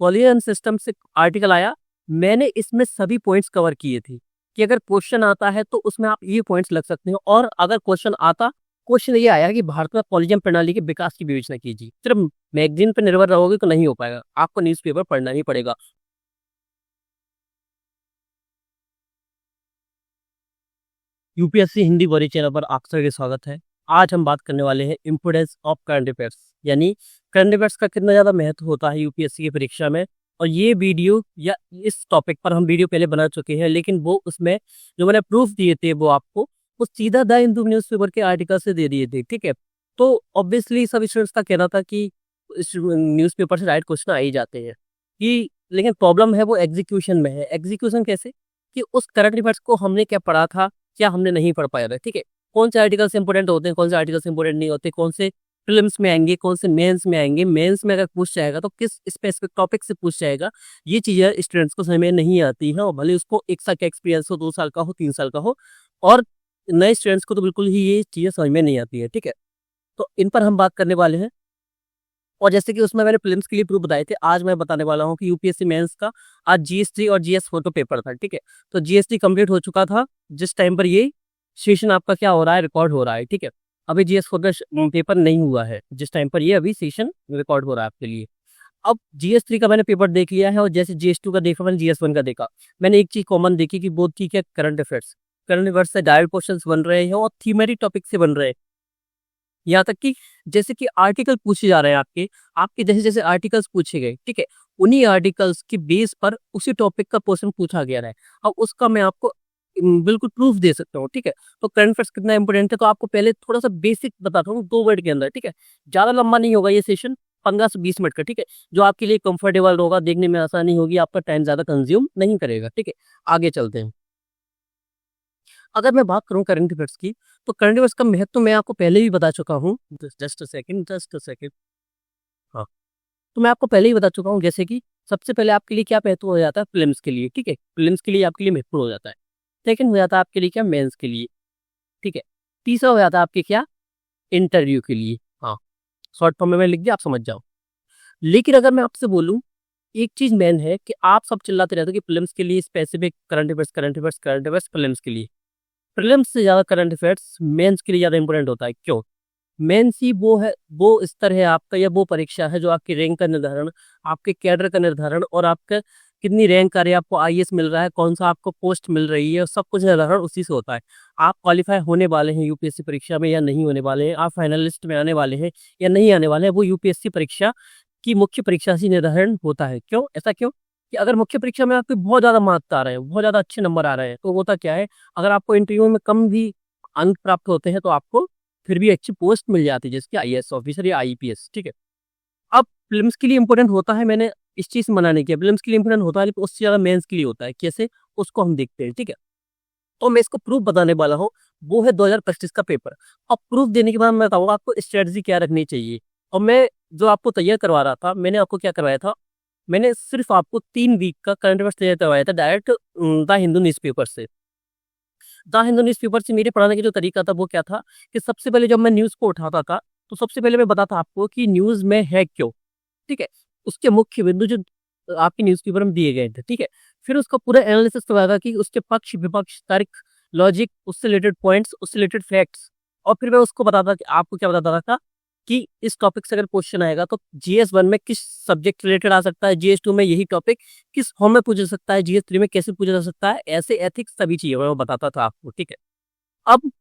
पॉलियन system से article आया, मैंने इसमें सभी पॉइंट्स कवर किए थे कि अगर क्वेश्चन आता है तो उसमें आप ये पॉइंट्स लग सकते हो। और अगर क्वेश्चन ये आया कि भारत में पॉलियन प्रणाली के विकास की विवेचना कीजिए, सिर्फ मैगजीन पर निर्भर रहोगे तो नहीं हो पाएगा, आपको न्यूज़पेपर पढ़ना ही पड़ेगा। यूपीएससी हिंदी वॉरी चैनल पर आप सभी का स्वागत है। आज हम बात करने वाले हैं इम्पोर्टेंस ऑफ करंट अफेयर्स, यानी करंट अफेयर्स का कितना ज़्यादा महत्व होता है यूपीएससी की परीक्षा में। और ये वीडियो या इस टॉपिक पर हम वीडियो पहले बना चुके हैं, लेकिन वो उसमें जो मैंने प्रूफ दिए थे वो सीधा द हिंदू न्यूज़पेपर के आर्टिकल से दे दिए थे, ठीक है। तो ऑब्वियसली सब स्टूडेंट्स का कहना था कि इस न्यूज़पेपर से राइट क्वेश्चन आ ही जाते हैं कि, लेकिन प्रॉब्लम है वो एग्जीक्यूशन में है। एग्जीक्यूशन कैसे कि उस करंट अफेयर्स को हमने क्या पढ़ा था, क्या हमने नहीं पढ़ पाया था, ठीक है। कौन से आर्टिकल्स इंपोर्टेंट होते हैं, कौन से आर्टिकल्स इंपोर्टेंट नहीं होते, कौन से प्रीलिम्स में आएंगे, कौन से मेंस में आएंगे, मेंस में अगर पूछ जाएगा तो किस स्पेसिफिक टॉपिक से पूछ जाएगा, ये चीज़ें स्टूडेंट्स को समझ में नहीं आती हैं। और भले उसको 1 साल का एक्सपीरियंस हो, 2 साल का हो, 3 साल का हो, और नए स्टूडेंट्स को तो बिल्कुल ही ये चीज़ें समझ में नहीं आती है, ठीक है। तो इन पर हम बात करने वाले हैं। और जैसे कि उसमें मैंने प्रीलिम्स के लिए प्रूफ बताए थे, आज मैं बताने वाला हूँ कि यूपीएससी मेंस का आज जीएस3 और जीएस4 का पेपर था, ठीक है। तो जीएस3 कंप्लीट हो चुका था जिस टाइम पर ये सेशन आपका क्या हो रहा है, रिकॉर्ड हो रहा है, ठीक है। अभी जीएस4 का पेपर नहीं हुआ है जिस टाइम पर ये अभी सेशन रिकॉर्ड हो रहा है आपके लिए। अब जीएस3 का मैंने पेपर देख लिया है, और जैसे जीएस2 का देखा मैंने जीएस1 का देखा। मैंने एक चीज कॉमन देखी कि बोथ ठीक है, करंट अफेयर्स से डायरेक्ट क्वेश्चंस बन रहे हैं और थीमेटिक टॉपिक से बन रहे हैं। यहाँ तक कि जैसे कि आर्टिकल पूछे जा रहे हैं आपके आपके जैसे जैसे आर्टिकल्स पूछे गए, ठीक है, उन्हीं आर्टिकल्स के बेस पर उसी टॉपिक का क्वेश्चन पूछा गया है। अब उसका मैं आपको बिल्कुल प्रूफ दे सकता हूँ, ठीक है। तो करंट अफेयर्स कितना इंपॉर्टेंट है, तो आपको पहले थोड़ा सा बेसिक बताता हूँ 2 वर्ड के अंदर, ठीक है। ज्यादा लंबा नहीं होगा ये सेशन, 15 से 20 मिनट का, ठीक है, जो आपके लिए कंफर्टेबल होगा, देखने में आसानी होगी, आपका टाइम ज्यादा कंज्यूम नहीं करेगा, ठीक है। आगे चलते हैं। अगर मैं बात करूं करंट अफेयर्स की, तो करंट अफेयर्स का महत्व तो मैं आपको पहले ही बता चुका हूं। Just a second. हाँ, तो मैं आपको पहले ही बता चुका हूं, जैसे कि सबसे पहले आपके लिए क्या महत्व हो जाता है प्रीलिम्स के लिए, ठीक है। प्रीलिम्स के लिए आपके लिए महत्वपूर्ण हो जाता है। सेकंड हो जाता है आपके लिए क्या, मेंस के लिए, ठीक है। तीसरा हो जाता है आपके क्या, इंटरव्यू के लिए। हाँ, शॉर्ट फॉर्म में मैं लिख दिया, आप समझ जाओ। लेकिन अगर मैं आपसे बोलूं, एक चीज मेन है कि आप सब चिल्लाते रहते हो कि प्रीलिम्स के लिए specific current affairs, current affairs, current affairs prelims के लिए। प्रीलिम्स से ज्यादा करंट अफेयर्स मेंस के लिए ज्यादा इंपॉर्टेंट होता है। क्यों? मेंस ही वो स्तर है आपका, या वो परीक्षा है जो आपकी रैंक का निर्धारण, आपके कैडर का निर्धारण, और आपका कितनी रैंक आ रही है, आपको आईएएस मिल रहा है, कौन सा आपको पोस्ट मिल रही है, सब कुछ निर्धारण उसी से होता है। आप क्वालिफाई होने वाले हैं यूपीएससी परीक्षा में या नहीं होने वाले हैं, आप फाइनलिस्ट में आने वाले हैं या नहीं आने वाले हैं, वो यूपीएससी परीक्षा की मुख्य परीक्षा से निर्धारण होता है। क्यों ऐसा? क्यों कि अगर मुख्य परीक्षा में आपके बहुत ज्यादा मार्क्स आ रहे हैं, बहुत ज्यादा अच्छे नंबर आ रहे हैं, तो होता क्या है, अगर आपको इंटरव्यू में कम भी अंक प्राप्त होते हैं तो आपको फिर भी अच्छी पोस्ट मिल जाती है, जैसे आईएएस ऑफिसर या आईपीएस, ठीक है। अब प्रीलिम्स के लिए इंपॉर्टेंट होता है, मैंने इस चीज से मना नहीं किया, प्रीलिम्स के लिए इंपॉर्टेंट होता है, लेकिन उससे ज्यादा मेंस के लिए होता है। कैसे? उसको हम देखते हैं, ठीक है। तो मैं इसको प्रूफ बताने वाला हूँ, वो है 2025 का पेपर। अब प्रूफ देने के बाद मैं बताऊंगा आपको स्ट्रेटजी क्या रखनी चाहिए। और मैं जो आपको तैयार करवा रहा था, मैंने आपको क्या करवाया था, मैंने सिर्फ आपको 3 वीक का करंट अफेयर्स तैयार करवाया था डायरेक्ट द हिंदू न्यूज़पेपर से। द हिंदू न्यूज़पेपर से मेरे पढ़ाने का जो तरीका था वो क्या था कि सबसे पहले जब मैं न्यूज़ को उठाता था, तो सबसे पहले मैं बताता आपको कि न्यूज़ में है क्यों, ठीक है। उसके मुख्य बिंदु जो आपके न्यूज़पेपर में दिए गए थे, ठीक है। फिर उसका पूरा एनालिसिस करवाया था कि उसके पक्ष विपक्ष, तर्क, लॉजिक, उससे रिलेटेड पॉइंट्स, उससे रिलेटेड फैक्ट्स। और फिर मैं उसको बताता कि आपको क्या बताता था कि इस टॉपिक से अगर क्वेश्चन आएगा तो जीएस1 में किस सब्जेक्ट रिलेटेड आ सकता है, जीएस2 में यही टॉपिक किस फॉर्म में पूछा जा सकता है, जीएस3 में कैसे पूछा जा सकता है, ऐसे एथिक्स सभी चीजें मैं बताता था आपको, ठीक है। अब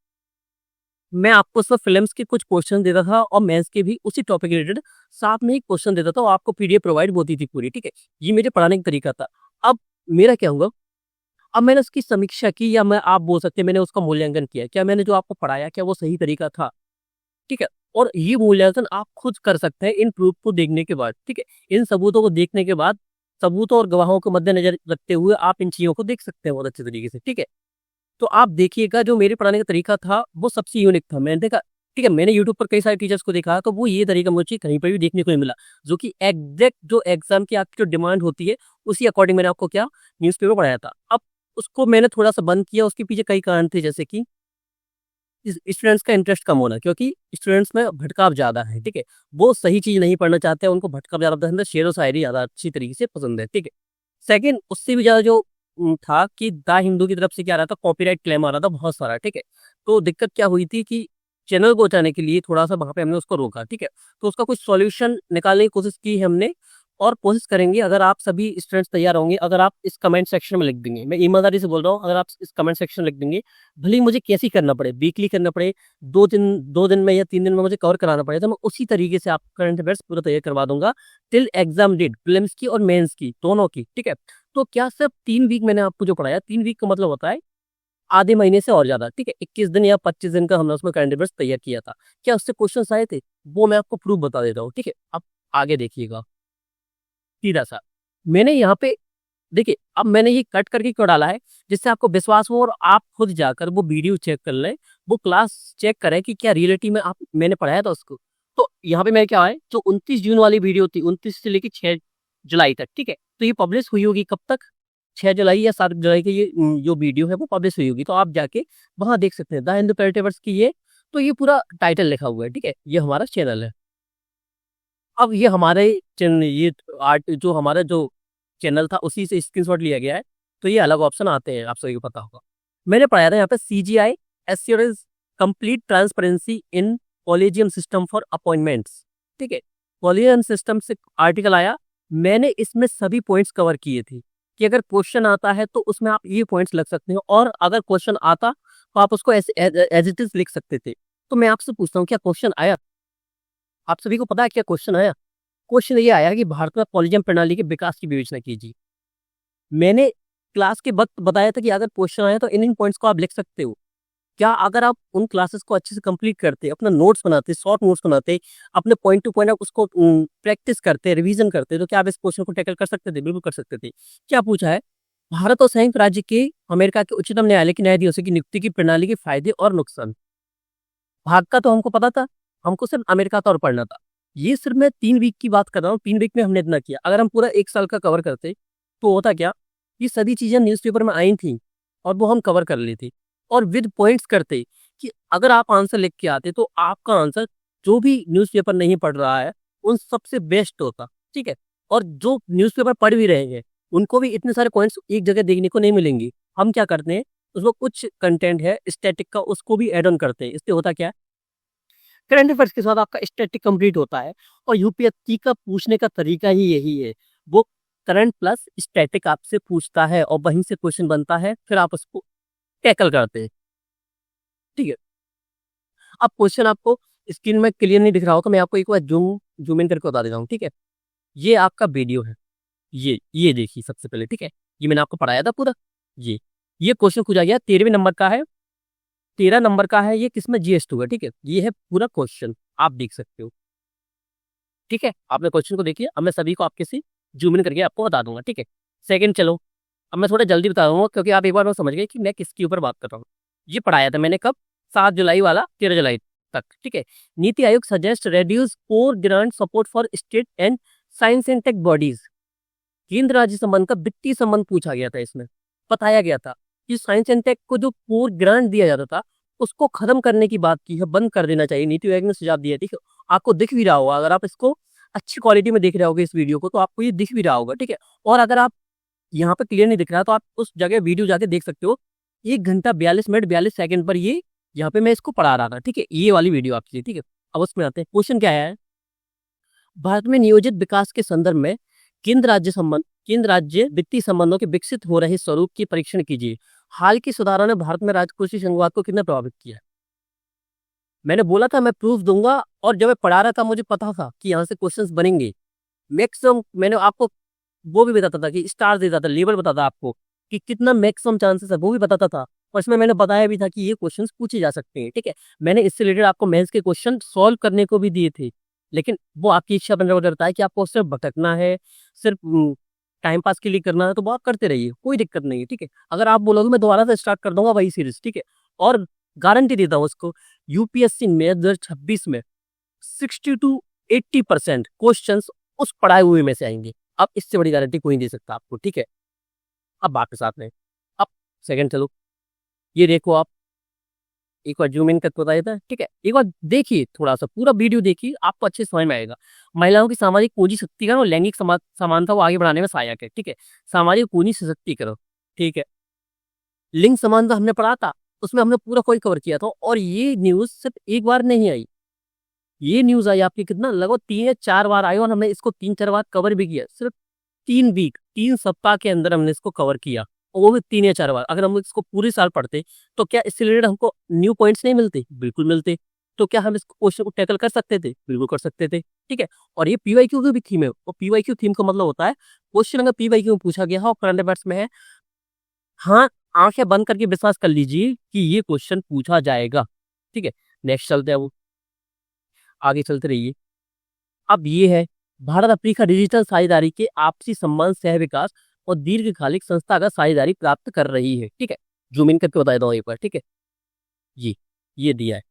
मैं आपको सब फिल्म्स के कुछ क्वेश्चन देता था और मेंस के भी उसी टॉपिक रिलेटेड साथ में ही क्वेश्चन देता था, और आपको पीडीएफ प्रोवाइड होती थी पूरी, ठीक है। ये मेरे पढ़ाने का तरीका था। अब मेरा क्या हुआ, अब मैंने उसकी समीक्षा की, या मैं आप बोल सकते हैं मैंने उसका मूल्यांकन किया, क्या मैंने जो आपको पढ़ाया क्या वो सही तरीका था, ठीक है। और ये मूल्यांकन आप खुद कर सकते हैं इन प्रूफ को देखने के बाद, ठीक है। इन सबूतों को देखने के बाद, सबूतों और गवाहों को मद्देनजर रखते हुए आप इन चीजों को देख सकते हैं बहुत अच्छे तरीके से, ठीक है। तो आप देखिएगा, जो मेरे पढ़ाने का तरीका था वो सबसे यूनिक था। मैंने देखा, ठीक है, मैंने यूट्यूब पर कई सारे टीचर्स को देखा, तो वो ये तरीका मुझे कहीं पर भी देखने को नहीं मिला, जो कि एग्जैक्ट जो एग्जाम की आपकी जो डिमांड होती है उसी अकॉर्डिंग मैंने आपको क्या न्यूज़पेपर पढ़ाया था। अब उसको मैंने थोड़ा सा बंद किया, उसके पीछे कई कारण थे, जैसे कि स्टूडेंट्स का इंटरेस्ट कम होना, क्योंकि स्टूडेंट्स में भटकाव ज़्यादा है, ठीक है। वो सही चीज़ नहीं पढ़ना चाहते हैं, उनको भटकाव ज़्यादा पसंद है, शेर व शायरी ज़्यादा अच्छी तरीके से पसंद है, ठीक है। सेकंड, उससे भी ज़्यादा जो था कि द हिंदू की तरफ से क्या आ रहा था, कॉपीराइट क्लेम आ रहा था बहुत सारा, ठीक है। तो दिक्कत क्या हुई थी कि चैनल को बचाने के लिए थोड़ा-सा वहाँ पे हमने उसको रोका, ठीक है। तो उसका कुछ सॉल्यूशन निकालने की कोशिश की है हमने, और कोशिश करेंगे, अगर आप सभी स्टूडेंट्स तैयार होंगे, अगर आप इस कमेंट सेक्शन में लिख देंगे, मैं ईमानदारी से बोल रहा हूँ, अगर आप इस कमेंट सेक्शन में लिख देंगे, भले ही मुझे कैसे ही करना पड़े, वीकली करना पड़े, 2 दिन में या 3 दिन में मुझे कवर कराना पड़े, तो मैं उसी तरीके से आपका करंट अफेयर्स पूरा तैयार करवा दूंगा टिल एग्जाम डेट, प्रीलिम्स की और मेंस की, दोनों की, ठीक है। तो क्या सिर्फ 3 वीक मैंने आपको जो पढ़ाया, 3 वीक का मतलब होता है आधे महीने से और ज्यादा, ठीक है। 21 दिन या 25 दिन का हमने उसमें करंट अफेयर्स तैयार किया था। क्या उससे क्वेश्चन आए थे, वो मैं आपको प्रूफ बता देता हूँ, ठीक है। अब आगे देखिएगा सीधा सा, मैंने यहाँ पे देखिए, अब मैंने ये कट करके क्यों डाला है, जिससे आपको विश्वास हो और आप खुद जाकर वो वीडियो चेक कर लें, वो क्लास चेक करें कि क्या रियलिटी में आप मैंने पढ़ाया था उसको। तो यहाँ पे मेरे क्या है, जो 29 जून वाली वीडियो थी, 29 से लेकर 6 जुलाई तक, ठीक है। तो ये पब्लिश हुई होगी कब तक, 6 जुलाई या 7 जुलाई की ये जो वीडियो है वो पब्लिश हुई होगी, तो आप जाके वहां देख सकते हैं, द हिंदू करंट अफेयर्स की ये। तो ये पूरा टाइटल लिखा हुआ है, ठीक है, ये हमारा चैनल है। अब ये हमारे चैनल, ये आर्ट जो हमारा जो चैनल था उसी से स्क्रीनशॉट लिया गया है। तो ये अलग ऑप्शन आते हैं, आप सभी को पता होगा। मैंने पढ़ाया था यहाँ पे CGI assurance complete transparency in collegium system for appointments, ठीक है। कॉलेजियम सिस्टम से आर्टिकल आया, मैंने इसमें सभी पॉइंट्स कवर किए थे कि अगर क्वेश्चन आता है तो उसमें आप ये पॉइंट्स लग सकते हो, और अगर क्वेश्चन आता तो आप उसको एज इट इज लिख सकते थे। तो मैं आपसे पूछता हूँ, क्या क्वेश्चन आया? आप सभी को पता है क्या क्वेश्चन आया? क्वेश्चन ये आया कि भारत में कॉलेजियम प्रणाली के विकास की विवेचना कीजिए। मैंने क्लास के वक्त बताया था कि अगर क्वेश्चन आया तो इन पॉइंट्स को आप लिख सकते हो। क्या अगर आप उन क्लासेस को अच्छे से कंप्लीट करते, अपना नोट्स बनाते, शॉर्ट नोट्स बनाते, अपने पॉइंट टू पॉइंट आप उसको प्रैक्टिस करते, रिवीजन करते, तो क्या आप इस क्वेश्चन को टैकल कर सकते थे? बिल्कुल कर सकते थे। क्या पूछा है, भारत और संयुक्त राज्य के अमेरिका के उच्चतम न्यायालय के न्यायाधीशों की नियुक्ति की प्रणाली के फायदे और नुकसान। भाग का तो हमको पता था, हमको सिर्फ अमेरिका का और पढ़ना था। ये सिर्फ मैं 3 वीक की बात कर रहा हूँ, 3 वीक में हमने इतना किया। अगर हम पूरा 1 साल का कवर करते तो होता क्या, ये सभी चीजें न्यूज़पेपर में आई थी और वो हम कवर कर लेते, और विद पॉइंट्स करते कि अगर आप आंसर लिख के आते तो आपका आंसर जो भी न्यूज़पेपर नहीं पढ़ रहा है उन सबसे बेस्ट होता, ठीक है। और जो न्यूज़पेपर पढ़ भी रहे हैं उनको भी इतने सारे पॉइंट्स एक जगह देखने को नहीं मिलेंगे। हम क्या करते हैं, उसमें कुछ कंटेंट है स्टैटिक का, उसको भी ऐड ऑन करते हैं। इससे होता क्या, करंट अफेयर्स के साथ आपका स्टैटिक कंप्लीट होता है, और यूपीएससी का पूछने का तरीका ही यही है, वो करंट प्लस स्टैटिक आपसे पूछता है और वहीं से क्वेश्चन बनता है, फिर आप उसको टैकल करते हैं, ठीक है। अब क्वेश्चन आपको स्क्रीन में क्लियर नहीं दिख रहा होगा, मैं आपको एक बार जूम इन करके बता देता हूँ, ठीक है। ये आपका वीडियो है, ये देखिए सबसे पहले, ठीक है। ये मैंने आपको पढ़ाया था पूरा, ये क्वेश्चन पूछा गया 13वें नंबर का है, 13 नंबर का है, ये किसमें GS2 है, ठीक है। ये है पूरा क्वेश्चन, आप देख सकते हो, ठीक है। आपने क्वेश्चन को देखिए, अब मैं सभी को आपके से जूम इन करके आपको बता दूंगा, ठीक है। सेकंड, चलो अब मैं थोड़ा जल्दी बता दूंगा, क्योंकि आप एक बार में समझ गए कि मैं किसके ऊपर बात कर रहा हूँ। ये पढ़ाया था मैंने कब, 7 जुलाई वाला 13 जुलाई तक, ठीक है। Niti Aayog suggest reduce core grant support for state and science and tech bodies. केंद्र राज्य संबंध का वित्तीय संबंध पूछा गया था, इसमें बताया गया था कि साइंस एंड टेक को जो कोर ग्रांट दिया जाता था उसको खत्म करने की बात की है, बंद कर देना चाहिए, नीति आयोग ने सुझाव दिया, ठीक है। आपको दिख भी रहा होगा, अगर आप इसको अच्छी क्वालिटी में देख रहे होगे इस वीडियो को, तो आपको ये दिख भी रहा होगा, ठीक है। और अगर आप यहाँ पे क्लियर नहीं दिख रहा तो आप उस जगह वीडियो जाके देख सकते हो, 1 घंटा 42 मिनट 42 सेकंड पर ये यहाँ पे मैं इसको पढ़ा रहा था, ठीक है। ये वाली वीडियो आपकी, ठीक है। अब उसमें आते हैं, क्वेश्चन क्या है, भारत में नियोजित विकास के संदर्भ में केंद्र राज्य वित्तीय संबंधों के विकसित हो रहे स्वरूप की परीक्षण कीजिए। हाल की सुधारों ने भारत में राजकोषीय संघवाद को कितना प्रभावित किया है? मैंने बोला था मैं प्रूफ दूंगा, और जब मैं पढ़ा रहा था मुझे पता था कि यहाँ से क्वेश्चंस बनेंगे। मैक्सिमम मैंने आपको वो भी बताता था कि स्टार देता था, लेवल बताता आपको कि कितना मैक्सिमम चांसेस है, वो भी बताता था। और इसमें मैंने बताया भी था कि ये क्वेश्चंस पूछे जा सकते हैं, ठीक है। मैंने इससे रिलेटेड आपको मेंस के क्वेश्चन सॉल्व करने को भी दिए थे, लेकिन वो आपकी इच्छा पर निर्भर करता है कि आपको सिर्फ भटकना है, सिर्फ टाइम पास के लिए करना है, तो वो आप करते रहिए, कोई दिक्कत नहीं है, ठीक है। अगर आप बोलोगे मैं दोबारा से स्टार्ट कर दूंगा वही सीरीज, ठीक है। और गारंटी देता हूँ उसको, यूपीएससी में 2026 में 60 to 80% क्वेश्चन उस पढ़ाए हुए में से आएंगे। अब इससे बड़ी गारंटी कोई नहीं दे सकता आपको, ठीक है। अब बात के साथ में, अब सेकंड चलो, ये देखो आप, एक बार जूम इन करके बताया था, ठीक है। एक बार देखिए, थोड़ा सा पूरा वीडियो देखिए, आपको अच्छे से समझ में आएगा। महिलाओं की सामाजिक पूंजी सशक्तिकरण और लैंगिक समानता को आगे बढ़ाने में सहायक है, ठीक है। सामाजिक पूंजी सशक्तिकरण, ठीक है। लिंग समानता हमने पढ़ा था, उसमें हमने पूरा कोई कवर किया था, और ये न्यूज सिर्फ एक बार नहीं आई, ये न्यूज आई आपकी कितना लगभग 3 या 4 बार आई, और हमने इसको 3-4 बार कवर भी किया। सिर्फ 3 सप्ताह के अंदर हमने इसको कवर किया, और वो भी 3 या 4 बार। अगर हम इसको पूरे साल पढ़ते तो क्या इससे रिलेटेड हमको न्यू पॉइंट्स नहीं मिलते? बिल्कुल मिलते। तो क्या हम इस क्वेश्चन को टैकल कर सकते थे? बिल्कुल कर सकते थे, ठीक है। और ये पीवाईक्यू की भी थीम है, और पीवाईक्यू थीम का मतलब होता है क्वेश्चन अगर पीवाईक्यू में पूछा गया है और करंट अफेयर्स में है, हाँ, आंखें बंद करके विश्वास कर लीजिए कि ये क्वेश्चन पूछा जाएगा, ठीक है। नेक्स्ट चलते हैं, वो आगे चलते रहिए। अब ये है, भारत अफ्रीका डिजिटल साझेदारी के आपसी संबंध, सह विकास और दीर्घकालिक संस्थागत साझेदारी प्राप्त कर रही है, ठीक है। जूम इन करके बता देता हूँ एक बार, ठीक है। ये दिया है,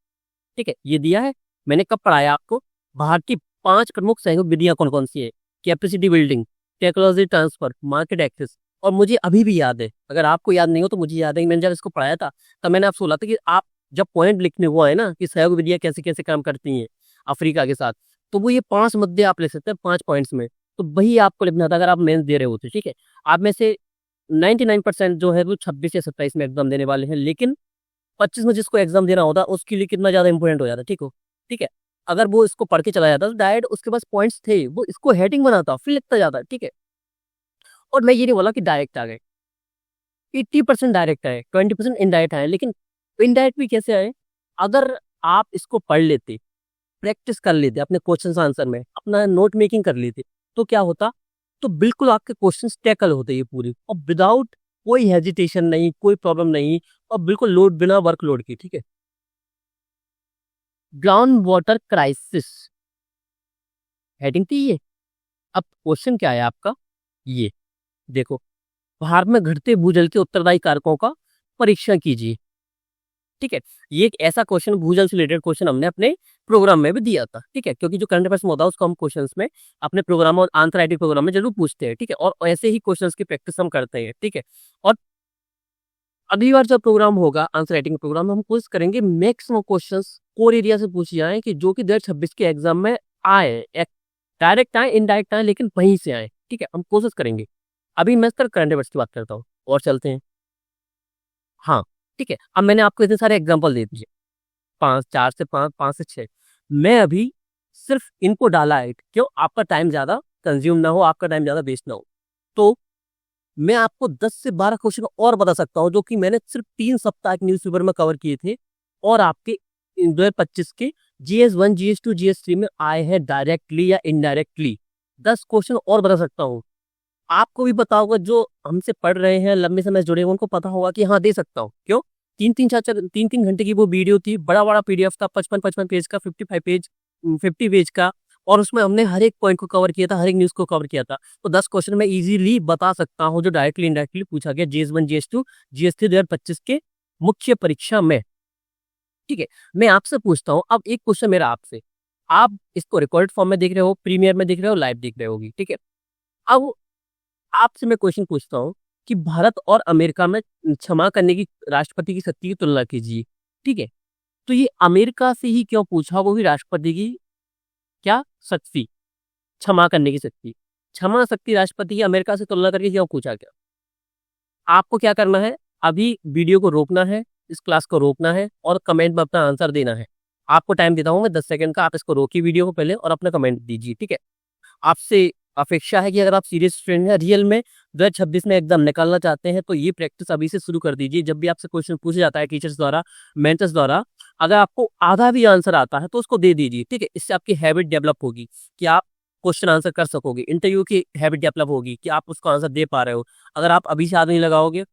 ठीक है, ये दिया है। मैंने कब पढ़ाया आपको? भारत की 5 प्रमुख सहयोग विधियां कौन कौन सी है? Capacity building, technology transfer, market access. और मुझे अभी भी याद है, अगर आपको याद नहीं हो तो मुझे याद है कि मैंने जब इसको पढ़ाया था तब मैंने आपसे बोला था कि आप जब पॉइंट लिखने हुआ है ना कि सहयोग विधियां कैसे कैसे काम करती हैं अफ्रीका के साथ, तो वो ये 5 मुद्दे आप लिख सकते हैं 5 पॉइंट्स में। तो वही आपको लिखना था अगर आप मेंस दे रहे होते, ठीक है। आप में से 99% जो है वो 26 या 27 में एग्जाम देने वाले हैं, लेकिन 25 में जिसको एग्जाम देना होता उसके लिए कितना ज्यादा इंपॉर्टेंट हो जाता, ठीक हो, ठीक है। अगर वो इसको पढ़ के चला जाता तो डायरेक्ट उसके पास पॉइंट्स थे, वो इसको हेडिंग बनाता फिर लिखता जाता, ठीक है। और मैं ये नहीं बोला कि डायरेक्ट आ गए, 80% डायरेक्ट आए, 20% इनडायरेक्ट आए, लेकिन इनडायरेक्ट भी कैसे आए? अगर आप इसको पढ़ लेते, प्रैक्टिस कर लेते, अपने क्वेश्चन आंसर में अपना नोट मेकिंग कर लेते, तो क्या होता? तो बिल्कुल आपके क्वेश्चंस टैकल होते ये पूरी, और विदाउट कोई हेजिटेशन नहीं, कोई प्रॉब्लम नहीं, और बिल्कुल लोड, बिना वर्कलोड की, ठीक है। ग्राउंड वाटर क्राइसिस हेडिंग थी ये। अब क्वेश्चन क्या है आपका? ये देखो, भारत में घटते भूजल के उत्तरदायी कारकों का परीक्षण कीजिए, ठीक है। ये एक ऐसा क्वेश्चन, भूजल से रिलेटेड क्वेश्चन हमने अपने प्रोग्राम में भी दिया था, ठीक है, क्योंकि जो करंट अफेयर्स में होता है उसको हम क्वेश्चंस में अपने प्रोग्राम और आंसर राइटिंग प्रोग्राम में जरूर पूछते हैं, ठीक है। और ऐसे ही क्वेश्चंस की प्रैक्टिस हम करते हैं, ठीक है। और अगली बार जब प्रोग्राम होगा आंसर राइटिंग प्रोग्राम, हम कोशिश करेंगे मैक्सिमम क्वेश्चंस कोर एरिया से पूछे जाएं कि जो कि 2026 के एग्जाम में आए, डायरेक्ट आए, इनडायरेक्ट आए, लेकिन वहीं से आए, ठीक है। हम कोशिश करेंगे। अभी मैं सिर्फ करंट अफेयर्स की बात करता हूँ, और चलते हैं। हाँ, ठीक है। अब मैंने आपको इतने सारे एग्जाम्पल दे दिए, 5, 4 से 5, 5 से 6। मैं अभी सिर्फ इनको डाला है, क्यों? आपका टाइम ज्यादा कंज्यूम ना हो, आपका टाइम ज्यादा वेस्ट ना हो। तो मैं आपको 10 से 12 क्वेश्चन और बता सकता हूँ जो कि मैंने सिर्फ 3 सप्ताह के न्यूज़पेपर में कवर किए थे, और आपके 2025 के GS1, GS2, GS3 में आए हैं डायरेक्टली या इनडायरेक्टली। 10 क्वेश्चन और बता सकता हूँ। आपको भी पता होगा, जो हमसे पढ़ रहे हैं, लंबे समय से जुड़े हैं, उनको पता होगा कि हाँ, दे सकता हूँ। क्यों? 3-3 घंटे की वो वीडियो थी, बड़ा बड़ा PDF था, 55 पेज का, 50 पेज का, और उसमें हमने हर एक पॉइंट को कवर किया था, हर एक न्यूज को कवर किया था। तो 10 क्वेश्चन मैं इजीली बता सकता हूँ जो डायरेक्टली इनडायरेक्टली पूछा गया GS1, GS2, GS3 2025 के मुख्य परीक्षा में, ठीक है। मैं आपसे पूछता हूँ अब एक क्वेश्चन मेरा आपसे, आप इसको रिकॉर्ड फॉर्म में देख रहे हो, प्रीमियर में देख रहे हो, लाइव देख रहे होगी, ठीक है। अब आपसे मैं क्वेश्चन पूछता हूँ कि भारत और अमेरिका में क्षमा करने की राष्ट्रपति की शक्ति की तुलना कीजिए, ठीक है। तो ये अमेरिका से ही क्यों पूछा, वो भी राष्ट्रपति की क्या शक्ति, क्षमा करने की शक्ति, क्षमा शक्ति राष्ट्रपति की अमेरिका से तुलना करके क्यों पूछा गया? आपको क्या करना है? अभी वीडियो को रोकना है, इस क्लास को रोकना है, और कमेंट में अपना आंसर देना है। आपको टाइम देता हूँ मैं 10 सेकंड का, आप इसको रोकिए वीडियो को पहले और अपना कमेंट दीजिए, ठीक है। आपसे अपेक्षा है कि अगर आप सीरियस स्टूडेंट हैं, रियल में 2026 में एग्जाम निकालना चाहते हैं, तो ये प्रैक्टिस अभी से शुरू कर दीजिए। जब भी आपसे क्वेश्चन पूछा जाता है टीचर्स द्वारा, मेंटर्स द्वारा, अगर आपको आधा भी आंसर आता है तो उसको दे दीजिए, ठीक है। इससे आपकी हैबिट डेवलप होगी कि आप क्वेश्चन आंसर कर सकोगे। इंटरव्यू की हैबिट डेवलप होगी कि आप उसको आंसर दे पा रहे हो। अगर आप अभी से हाथ नहीं लगाओगे,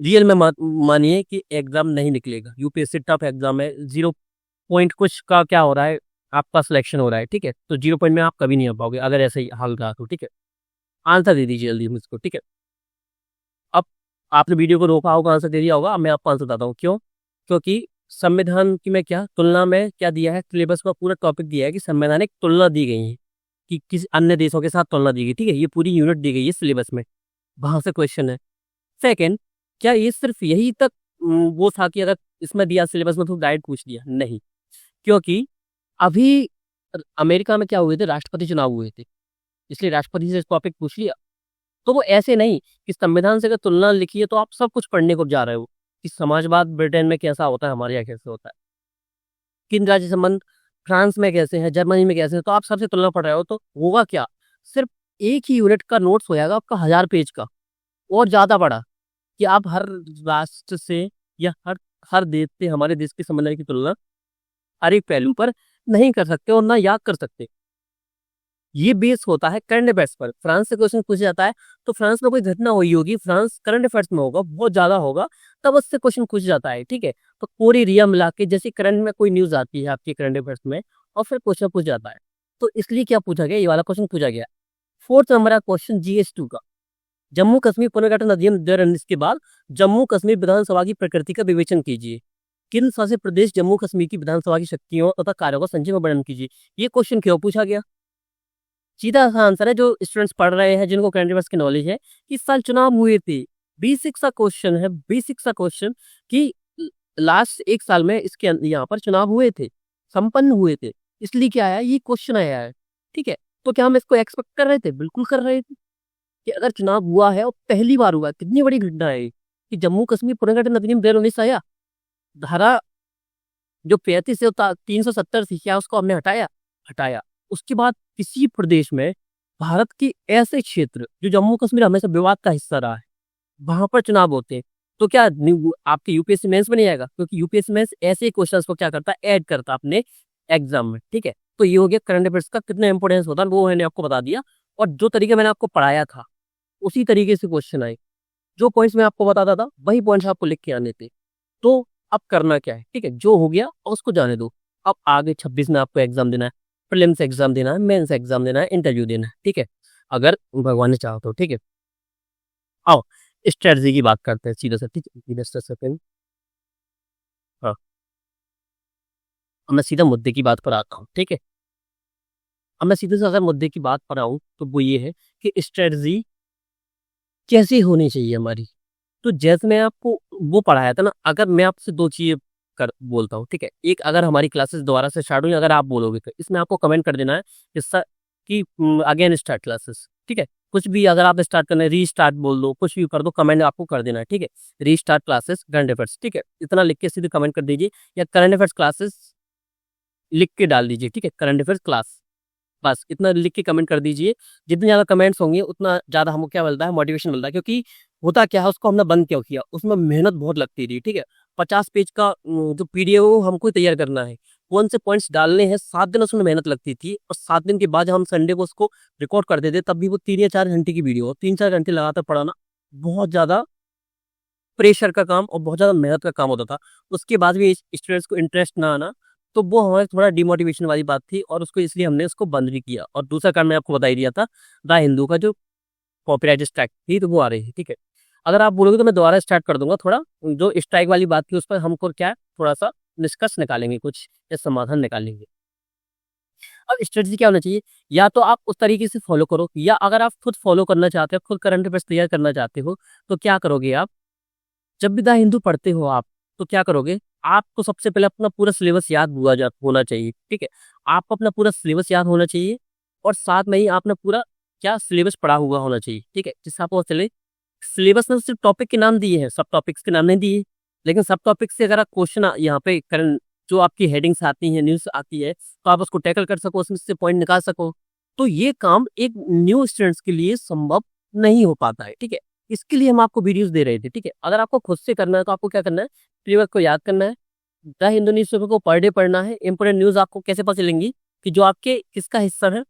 रियल में मानिए कि एग्जाम नहीं निकलेगा। यूपीएससी टफ एग्जाम है, 0 पॉइंट कुछ का क्या हो रहा है, आपका सिलेक्शन हो रहा है, ठीक है। तो 0 पॉइंट में आप कभी नहीं आ पाओगे अगर ऐसे ही हाल रहा तो, ठीक है। आंसर दे दीजिए जल्दी मुझको, ठीक है। अब आपने वीडियो को रोका होगा, आंसर दे दिया होगा। अब मैं आपको आंसर बताता हूँ क्यों। क्योंकि संविधान की में क्या तुलना में क्या दिया है, सिलेबस में पूरा टॉपिक दिया है कि संवैधानिक तुलना दी गई है, कि किसी अन्य देशों के साथ तुलना दी गई, ठीक है। ये पूरी यूनिट दी गई है सिलेबस में, वहां से क्वेश्चन है। सेकेंड, क्या ये सिर्फ यही तक वो था कि अगर इसमें दिया सिलेबस में तो डायरेक्ट पूछ लिया, नहीं, क्योंकि अभी अमेरिका में क्या हुए थे, राष्ट्रपति चुनाव हुए थे, इसलिए राष्ट्रपति से टॉपिक पूछ लिया। तो वो ऐसे नहीं कि संविधान से अगर तुलना लिखी है तो आप सब कुछ पढ़ने को जा रहे हो कि समाजवाद ब्रिटेन में कैसा होता है, हमारे यहाँ कैसे होता है, किन राज्य संबंध फ्रांस में कैसे हैं, जर्मनी में कैसे हैं, तो आप सबसे तुलना पढ़ रहे हो तो होगा क्या, सिर्फ एक ही यूनिट का नोट्स हो जाएगा आपका 1000 पेज का, और ज्यादा बड़ा, कि आप हर राष्ट्र से या हर हर देश से हमारे देश के संबंध की तुलना हर एक पहलू पर नहीं कर सकते और ना याद कर सकते। ये बेस होता है करंट अफेयर्स पर। फ्रांस से क्वेश्चन पूछा जाता है तो फ्रांस में कोई घटना हुई होगी, फ्रांस करंट अफेयर्स में होगा, बहुत ज्यादा होगा, तब उससे क्वेश्चन पूछ जाता है, ठीक है। तो पूरी रिया मिला के जैसे करंट में कोई न्यूज आती है आपके करंट अफेयर्स में और फिर क्वेश्चन पूछ जाता है, तो इसलिए क्या पूछा गया, ये वाला क्वेश्चन पूछा गया। 4th नंबर का क्वेश्चन GS2 का, जम्मू कश्मीर पुनर्गठन अधिनियम 2019 के बाद जम्मू कश्मीर विधानसभा की प्रकृति का विवेचन कीजिए। किन शासित प्रदेश जम्मू कश्मीर की विधानसभा की शक्तियों तथा कार्यों का संक्षेप में वर्णन कीजिए। ये क्वेश्चन क्यों पूछा गया, सीधा सा आंसर है, जो स्टूडेंट्स पढ़ रहे हैं जिनको करंट अफेयर्स की नॉलेज है, इस साल चुनाव हुए थे, बेसिक सा क्वेश्चन है, बेसिक सा क्वेश्चन कि लास्ट एक साल में इसके यहाँ पर चुनाव हुए थे, संपन्न हुए थे, इसलिए क्या आया, ये क्वेश्चन आया है, ठीक है। तो क्या हम इसको एक्सपेक्ट कर रहे थे, बिल्कुल कर रहे थे कि अगर चुनाव हुआ है और पहली बार हुआ, कितनी बड़ी घटना है कि जम्मू कश्मीर पुनर्गठन अधिनियम 2019 आया, धारा जो 35 से 370 थी, क्या उसको हमने हटाया, हटाया। उसके बाद किसी प्रदेश में भारत के ऐसे क्षेत्र जो जम्मू कश्मीर हमेशा विवाद का हिस्सा रहा है, वहां पर चुनाव होते हैं, तो क्या आपके यूपीएससी मेंस में नहीं आएगा, क्योंकि यूपीएससी मेंस ऐसे क्वेश्चंस को क्या करता है, ऐड करता है अपने एग्जाम में, ठीक है। तो ये हो गया करंट अफेयर्स का कितना इंपोर्टेंस होता है, वो मैंने आपको बता दिया, और जो तरीका मैंने आपको पढ़ाया था उसी तरीके से क्वेश्चन आए, जो पॉइंट्स मैं आपको बताता था वही पॉइंट्स आपको लिख के आने थे। तो अब करना क्या है, ठीक है, जो हो गया उसको जाने दो, अब आगे 26 में आपको एग्जाम देना है, प्रीलिम्स एग्जाम देना है, मेंस एग्जाम देना है, इंटरव्यू देना है, ठीक है, अगर भगवान ने चाहा तो, ठीक है। आओ स्ट्रेटजी की बात करते हैं सीधा सा, ठीक है, सेकंड। हाँ, अब मैं सीधा मुद्दे की बात पर आता हूँ, ठीक है। अब मैं सीधे से अगर मुद्दे की बात पर आऊँ तो वो ये है कि स्ट्रेटजी कैसी होनी चाहिए हमारी। तो जैसे मैं आपको वो पढ़ाया था ना, अगर मैं आपसे दो चीजें कर बोलता हूँ, ठीक है, एक अगर हमारी क्लासेस दोबारा से स्टार्ट हुई, अगर आप बोलोगे तो इसमें आपको कमेंट कर देना है हिस्सा कि अगेन स्टार्ट क्लासेस, ठीक है, कुछ भी अगर आप स्टार्ट करना है, रीस्टार्ट बोल दो, कुछ भी कर दो, कमेंट आपको कर देना है, ठीक है, रीस्टार्ट क्लासेस करंट अफेयर्स, ठीक है, इतना लिख के सीधे कमेंट कर दीजिए, या करंट अफेयर्स क्लासेस लिख के डाल दीजिए, ठीक है, करंट अफेयर्स क्लास, बस इतना लिख के कमेंट कर दीजिए। जितने ज़्यादा कमेंट्स होंगे उतना ज़्यादा हमको क्या मिलता है, मोटिवेशन मिलता है, क्योंकि होता क्या है, उसको हमने बंद क्यों किया, उसमें मेहनत बहुत लगती थी, ठीक है, 50 पेज का जो पीडीएफ वो हमको तैयार करना है, कौन से पॉइंट्स डालने हैं, 7 दिन उसमें मेहनत लगती थी, और 7 दिन के बाद हम संडे को उसको रिकॉर्ड कर देते, तब भी वो 3 या 4 घंटे की वीडियो, 3-4 घंटे लगातार पढ़ाना बहुत ज़्यादा प्रेशर का काम और बहुत ज़्यादा मेहनत का काम होता था। उसके बाद भी स्टूडेंट्स को इंटरेस्ट ना आना, तो वो हमारे थोड़ा डिमोटिवेशन वाली बात थी, और उसको इसलिए हमने उसको बंद भी किया। और दूसरा काम मैं आपको बता ही दिया था, द हिंदू का जो कॉपीराइट स्ट्राइक थी तो वो आ रही थी, ठीक है। अगर आप बोलोगे तो मैं दोबारा स्टार्ट कर दूंगा, थोड़ा जो स्ट्राइक वाली बात थी उस पर हमको क्या है, थोड़ा सा निष्कर्ष निकालेंगे, कुछ या समाधान निकालेंगे। अब स्ट्रेटजी क्या होना चाहिए, या तो आप उस तरीके से फॉलो करो, या अगर आप खुद फॉलो करना चाहते हो, खुद करंट अफेयर्स तैयार करना चाहते हो, तो क्या करोगे आप, जब भी द हिंदू पढ़ते हो आप, तो क्या करोगे, आपको सबसे पहले अपना पूरा सिलेबस याद होना चाहिए, ठीक है, आपको अपना पूरा सिलेबस याद होना चाहिए, और साथ में ही आपने पूरा क्या सिलेबस पढ़ा हुआ होना चाहिए, ठीक है, जिससे आपको चले सिलेबस में सिर्फ टॉपिक के नाम दिए हैं, सब टॉपिक्स के नाम नहीं दिए, लेकिन सब टॉपिक से अगर आप क्वेश्चन यहाँ पे करंट जो आपकी हेडिंग्स आती हैं, न्यूज आती है, तो आप उसको टैकल कर सको, उसमें से पॉइंट निकाल सको। तो ये काम एक न्यू स्टूडेंट्स के लिए संभव नहीं हो पाता है, ठीक है, इसके लिए हम आपको वीडियोस दे रहे थे, ठीक है। अगर आपको खुद से करना है तो आपको क्या करना है, सिलेबस को याद करना है, द हिंदू न्यूज़पेपर को पर डे पढ़ना है, इंपोर्टेंट न्यूज आपको कैसे पता चलेंगी कि जो आपके किसका हिस्सा है,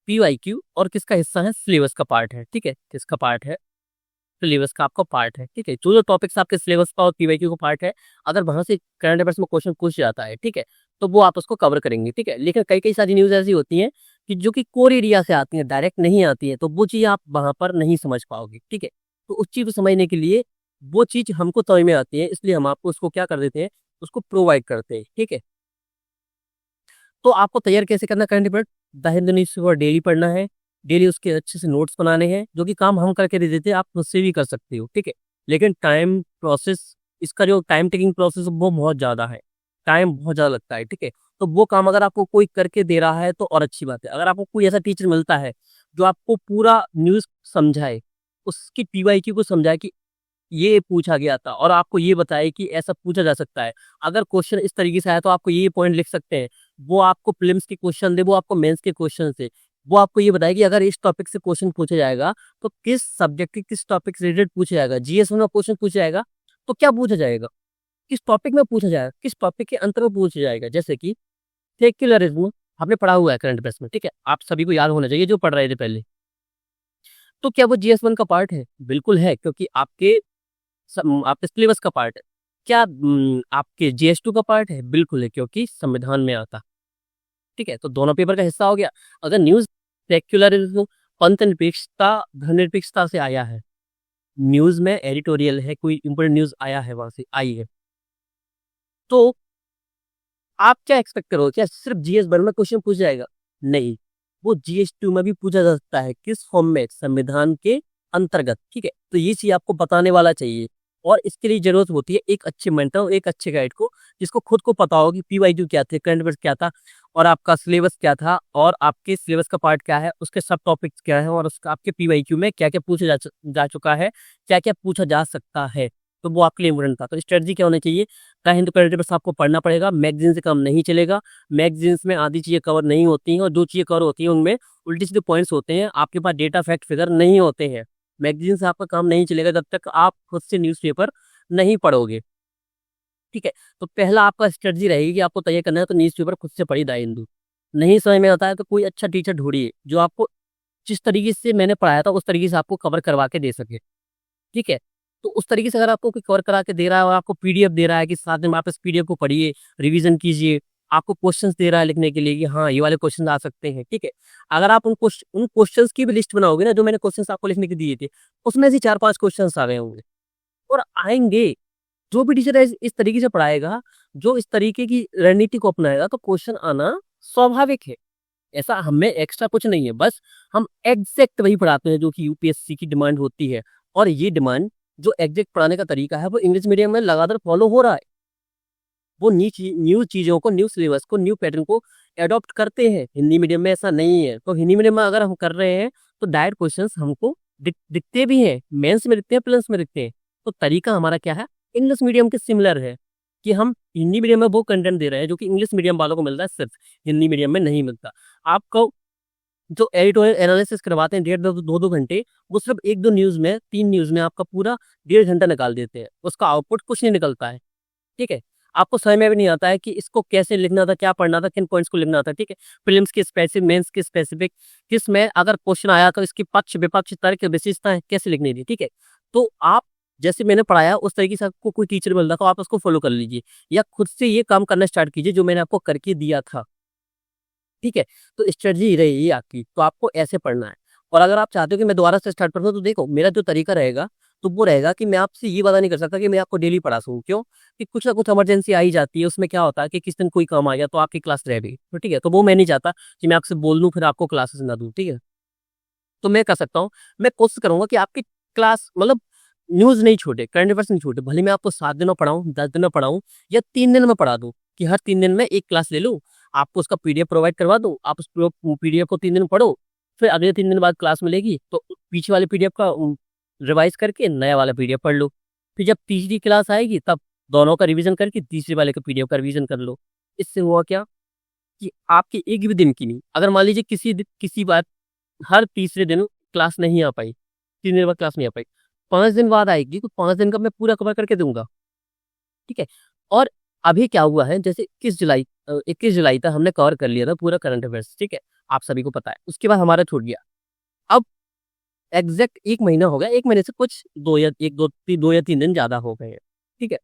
पीवाईक्यू और किसका हिस्सा है, सिलेबस का पार्ट है, ठीक है, किसका पार्ट है, सिलेबस का आपका पार्ट है, ठीक है, जो जो टॉपिक्स आपके सिलेबस का और पीवाईक्यू का पार्ट है, अगर वहां से करंट अफेयर्स में क्वेश्चन पूछ जाता है, ठीक है, तो वो आप उसको कवर करेंगे, ठीक है। लेकिन कई कई सारी न्यूज ऐसी होती हैं कि जो कि कोर एरिया से आती है, डायरेक्ट नहीं आती है, तो वो चीज़ आप वहां पर नहीं समझ पाओगे, ठीक है। तो उस चीज़ को समझने के लिए वो चीज़ हमको समझ में आती है, इसलिए हम आपको उसको क्या कर देते हैं, उसको प्रोवाइड करते हैं, ठीक है। तो आपको तैयार कैसे करना है current affair, the Hindu newspaper daily पढ़ना है, डेली उसके अच्छे से नोट्स बनाने हैं, जो कि काम हम करके दे देते हैं, आप मुझसे भी कर सकते हो, ठीक है। लेकिन टाइम प्रोसेस, इसका जो टाइम टेकिंग प्रोसेस वो बहुत ज़्यादा है, टाइम बहुत ज़्यादा लगता है, ठीक है। तो वो काम अगर आपको कोई करके दे रहा है तो और अच्छी बात है। अगर आपको कोई ऐसा टीचर मिलता है जो आपको पूरा न्यूज़ समझाए, उसकी पीवाईक्यू को समझाए कि ये पूछा गया था और आपको ये बताए कि ऐसा पूछा जा सकता है। अगर क्वेश्चन इस तरीके से आया तो आपको ये पॉइंट लिख सकते हैं। वो आपको प्रीलिम्स के क्वेश्चन दे, वो आपको मेंस के क्वेश्चन दे। वो आपको ये बताए कि अगर इस टॉपिक से क्वेश्चन पूछा जाएगा तो किस सब्जेक्ट के किस टॉपिक से रिलेटेड पूछा जाएगा। जीएस में क्वेश्चन पूछा जाएगा तो क्या पूछा जाएगा, किस टॉपिक में पूछा जाएगा, किस टॉपिक के अंतर्गत पूछा जाएगा। जैसे कि सेक्युलरिज्म आपने पढ़ा हुआ है करंट अफेयर्स में, ठीक है, आप सभी को याद होना चाहिए जो पढ़ रहे थे पहले। तो क्या वो जीएस 1 का पार्ट है? बिल्कुल है, क्योंकि आपके सिलेबस का पार्ट है। क्या आपके जीएस 2 का पार्ट है? बिल्कुल है, क्योंकि संविधान में आता। ठीक है, तो दोनों पेपर का हिस्सा हो गया। अगर न्यूज सेक्युलरिज्म पंथ निरपेक्षता धर्मनिरपेक्षता से आया है, न्यूज में एडिटोरियल है, कोई इंपोर्टेंट न्यूज आया है, वहां से आई है, तो आप क्या एक्सपेक्ट करोगे? क्या सिर्फ जीएस 1 में क्वेश्चन पूछ जाएगा? नहीं, वो जीएस 2 में भी पूछा जा सकता है। किस फॉर्म में? संविधान के अंतर्गत। ठीक है, तो ये चीज आपको बताने वाला चाहिए और इसके लिए जरूरत होती है एक अच्छे मेंटर और एक अच्छे गाइड को, जिसको खुद को पता हो कि पीवाईक्यू क्या थे, करंट अफेयर्स क्या था और आपका सिलेबस क्या था और आपके सिलेबस का पार्ट क्या है, उसके सब टॉपिक्स क्या है और उसका आपके पीवाईक्यू में क्या क्या पूछा जा चुका है, क्या क्या पूछा जा सकता है। तो वो आपके लिए इम्पोर्टेंट था। तो स्ट्रेटजी क्या होनी चाहिए? द हिंदू करंट अफेयर्स आपको पढ़ना पड़ेगा, मैगजीन से कम नहीं चलेगा। मैगजीन्स में आधी चीजें कवर नहीं होती हैं और जो चीजें कवर होती हैं उनमें उल्टी सीधे पॉइंट्स होते हैं, आपके पास डेटा फैक्ट फिगर नहीं होते हैं। मैगजीन से आपका काम नहीं चलेगा जब तक आप खुद से न्यूज़पेपर नहीं पढ़ोगे। ठीक है, तो पहला आपका स्ट्रेटजी रहेगी कि आपको तैयार करना है तो न्यूज़पेपर खुद से पढ़िए द हिंदू। नहीं समझ में आता है तो कोई अच्छा टीचर ढूंढिए जो आपको जिस तरीके से मैंने पढ़ाया था उस तरीके से आपको कवर करवा के दे सके। ठीक है, तो उस तरीके से अगर आपको कोई कवर करा के दे रहा है और आपको पीडीएफ दे रहा है कि साथ में आप इस पीडीएफ को पढ़िए, रिवीजन कीजिए, आपको क्वेश्चंस दे रहा है लिखने के लिए कि हाँ ये वाले क्वेश्चन आ सकते हैं। ठीक है, अगर आप उन क्वेश्चंस की भी लिस्ट बनाओगे ना, जो मैंने क्वेश्चंस आपको लिखने के दिए थे, उसमें से 4-5 क्वेश्चंस आ गए होंगे और आएंगे। जो भी टीचर इस तरीके से पढ़ाएगा, जो इस तरीके की रणनीति को अपनाएगा, तो क्वेश्चन आना स्वाभाविक है। ऐसा हमें एक्स्ट्रा कुछ नहीं है, बस हम एग्जैक्ट वही पढ़ाते हैं जो कि यूपीएससी की डिमांड होती है। और ये डिमांड जो एग्जैक्ट पढ़ाने का तरीका है वो इंग्लिश मीडियम में लगातार फॉलो हो रहा है। वो न्यू चीजों को, न्यू सिलेबस को, न्यू पैटर्न को एडॉप्ट करते हैं। हिंदी मीडियम में ऐसा नहीं है। तो हिंदी मीडियम में अगर हम कर रहे हैं तो डायरेक्ट क्वेश्चंस हमको दिखते भी हैं, मेंस में दिखते हैं, प्रीलिम्स में दिखते हैं। तो तरीका हमारा क्या है? इंग्लिश मीडियम के सिमिलर है कि हम हिंदी मीडियम में वो कंटेंट दे रहे हैं जो कि इंग्लिश मीडियम वालों को मिलता है, सिर्फ हिंदी मीडियम में नहीं मिलता। आपको जो एडिटोरियल एनालिसिस करवाते हैं 1.5-2 घंटे, वो सिर्फ 1-2 न्यूज में, 3 न्यूज में आपका पूरा 1.5 घंटा निकाल देते हैं। उसका आउटपुट कुछ नहीं निकलता है। ठीक है, आपको समझ में भी नहीं आता है कि इसको कैसे लिखना था, क्या पढ़ना था, किन पॉइंट्स को लिखना था। ठीक है, प्रीलिम्स के स्पेसिफिक, मेंस के स्पेसिफिक, किस में अगर क्वेश्चन आया तो इसकी पक्ष विपक्ष तर्क विशेषताएं कैसे लिखनी थी। ठीक है, तो आप जैसे मैंने पढ़ाया उस तरीके से आपको कोई टीचर मिल रहा था, आप उसको फॉलो कर लीजिए या खुद से ये काम करना स्टार्ट कीजिए जो मैंने आपको करके दिया था। ठीक है, तो स्ट्रेटजी रहेगी आपकी, तो आपको ऐसे पढ़ना है। और अगर आप चाहते हो कि मैं दोबारा से स्टार्ट करूँ तो देखो, मेरा जो तरीका रहेगा तो वो रहेगा कि मैं आपसे ये वादा नहीं कर सकता कि मैं आपको डेली पढ़ा सकूँ। क्यों? कि कुछ ना कुछ इमरजेंसी आ ही जाती है। उसमें क्या होता है कि किस दिन कोई काम आ गया तो आपकी क्लास रह गई, तो ठीक है, तो वो मैं नहीं चाहता कि मैं आपसे बोल दूं फिर आपको क्लासेस ना दूं। ठीक है, तो मैं कर सकता हूँ, मैं कोशिश करूंगा कि आपकी क्लास मतलब न्यूज नहीं छूटे, करंट अफेयर्स नहीं छूटे। भले मैं आपको 7 दिन में पढ़ाऊँ, 10 दिन में पढ़ाऊँ या 3 दिन में पढ़ा दूँ, कि हर 3 दिन में एक क्लास ले लूँ, आपको उसका पीडीएफ प्रोवाइड करवा दूँ, आप उस पीडीएफ को 3 दिन पढ़ो, फिर अगले 3 दिन बाद क्लास मिलेगी तो पीछे वाले पीडीएफ का रिवाइज करके नया वाला पीडीएफ पढ़ लो। फिर जब तीसरी क्लास आएगी तब दोनों का रिवीजन करके तीसरे वाले का पीडीएफ का रिवीजन कर लो। इससे हुआ क्या कि आपके एक भी दिन की नहीं, अगर मान लीजिए किसी बार हर तीसरे दिन क्लास नहीं आ पाई, 3 दिन बाद क्लास नहीं आ पाई, 5 दिन बाद आएगी तो 5 दिन का मैं पूरा कवर करके दूंगा। ठीक है, और अभी क्या हुआ है, जैसे 21 जुलाई तक हमने कवर कर लिया था पूरा करंट अफेयर्स। ठीक है, आप सभी को पता है। उसके बाद हमारा छूट गया। अब एग्जैक्ट 1 महीना हो गया, 1 महीने से कुछ 2 या 3 दिन ज्यादा हो गए हैं। ठीक है,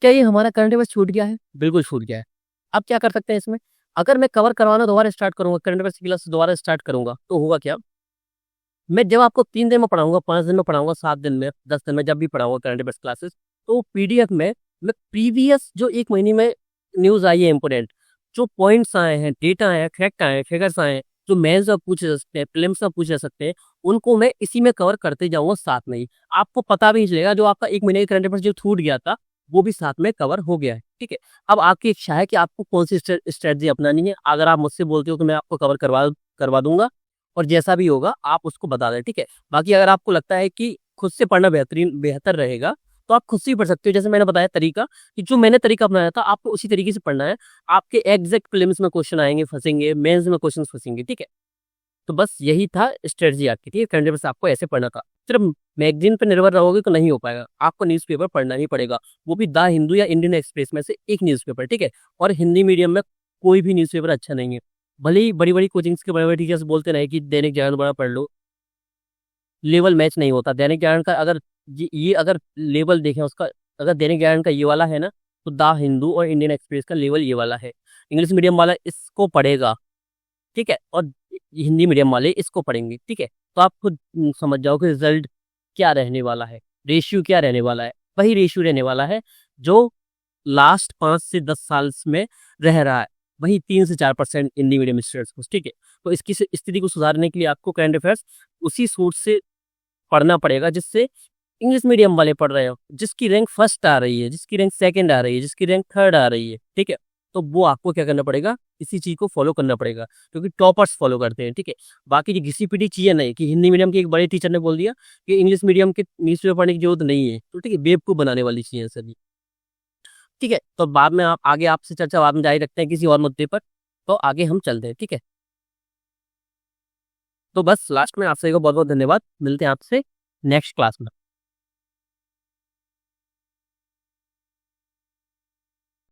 क्या ये हमारा करंट अफेयर्स छूट गया है? बिल्कुल छूट गया है। अब क्या कर सकते हैं इसमें? अगर मैं कवर करवाना दोबारा स्टार्ट करूंगा, करंट अफेयर्स की क्लास दोबारा स्टार्ट करूंगा, तो होगा क्या? मैं जब आपको 3 दिन में पढ़ाऊंगा, 5 दिन में पढ़ाऊंगा, 7 दिन में, 10 दिन में, जब भी पढ़ाऊंगा करंट अफेयर्स क्लासेस, तो पीडीएफ में मैं प्रीवियस जो 1 महीने में न्यूज आई है इंपोर्टेंट, जो पॉइंट्स आए हैं, डेटा आए हैं, फैक्ट आए हैं, फिगर्स आए हैं, जो मेंस में पूछे जा सकते हैं, प्रीलिम्स में पूछे जा सकते हैं, उनको मैं इसी में कवर करते जाऊँगा साथ में ही। आपको पता भी नहीं चलेगा, जो आपका 1 महीने का करंट अफेयर्स जो छूट गया था, वो भी साथ में कवर हो गया है, ठीक है? अब आपकी इच्छा है कि आपको कौन-सी स्ट्रैटेजी अपनानी है। अगर आप मुझसे बोलते हो तो मैं आपको कवर करवा दूँगा और जैसा भी होगा आप उसको बता दें, ठीक है? बाकी अगर आपको लगता है कि खुद से पढ़ना बेहतर रहेगा, तो आप खुद से ही पढ़ सकते हो। जैसे मैंने बताया तरीका, कि जो मैंने तरीका अपनाया था, आपको उसी तरीके से पढ़ना है। आपके एग्ज़ैक्ट प्रीलिम्स में क्वेश्चन आएँगे, फँसेंगे, मेंस में क्वेश्चन फँसेंगे, ठीक है? तो बस यही था स्ट्रैटेजी आपकी, ठीक है? करंट अफेयर्स आपको ऐसे पढ़ना था। सिर्फ मैगज़ीन पे निर्भर रहोगे तो नहीं हो पाएगा। आपको न्यूज़पेपर पढ़ना ही पड़ेगा। वो भी द हिंदू या इंडियन एक्सप्रेस में से एक न्यूज़पेपर, ठीक है? और हिंदी मीडियम में कोई भी न्यूज़पेपर अच्छा नहीं है। भले ही बड़ी-बड़ी कोचिंग्स के बड़े-बड़े टीचर्स बोलते रहे कि दैनिक जागरण बड़ा पढ़ लो, लेवल मैच नहीं होता। दैनिक जागरण का अगर ये अगर लेवल देखें उसका, अगर दैनिक जागरण का ये वाला है ना, तो द हिंदू और इंडियन एक्सप्रेस का लेवल ये वाला है। इंग्लिश मीडियम वाला इसको पढ़ेगा, ठीक है? और हिंदी मीडियम वाले इसको पढ़ेंगे, ठीक है? तो आप खुद समझ जाओ कि रिज़ल्ट क्या रहने वाला है, रेशियो क्या रहने वाला है। वही रेशियो रहने वाला है जो लास्ट 5 से 10 साल में रह रहा है। वही 3 से 4% हिंदी मीडियम स्टूडेंट्स को, ठीक है? तो इसकी स्थिति को सुधारने के लिए आपको करंट अफेयर्स उसी सोच से पढ़ना पड़ेगा जिससे इंग्लिश मीडियम वाले पढ़ रहे हो, जिसकी रैंक फर्स्ट आ रही है, जिसकी रैंक सेकंड आ रही है, जिसकी रैंक थर्ड आ रही है, ठीक है? तो वो आपको क्या करना पड़ेगा, इसी चीज़ को फॉलो करना पड़ेगा, क्योंकि टॉपर्स फॉलो करते हैं, ठीक है? बाकी ये घिसी-पिटी चीज़ें नहीं कि हिंदी मीडियम के एक बड़े टीचर ने बोल दिया कि इंग्लिश मीडियम के न्यूज़पेपर पढ़ने की ज़रूरत नहीं है, तो ठीक है, बेवकूफ़ बनाने वाली चीज़ें हैं सभी, ठीक है? तो बाद में आप आगे आपसे चर्चा बाद में जारी रखते हैं किसी और मुद्दे पर, तो आगे हम चलते हैं, ठीक है? तो बस लास्ट में आप सभी को बहुत-बहुत धन्यवाद। मिलते हैं आपसे नेक्स्ट क्लास में।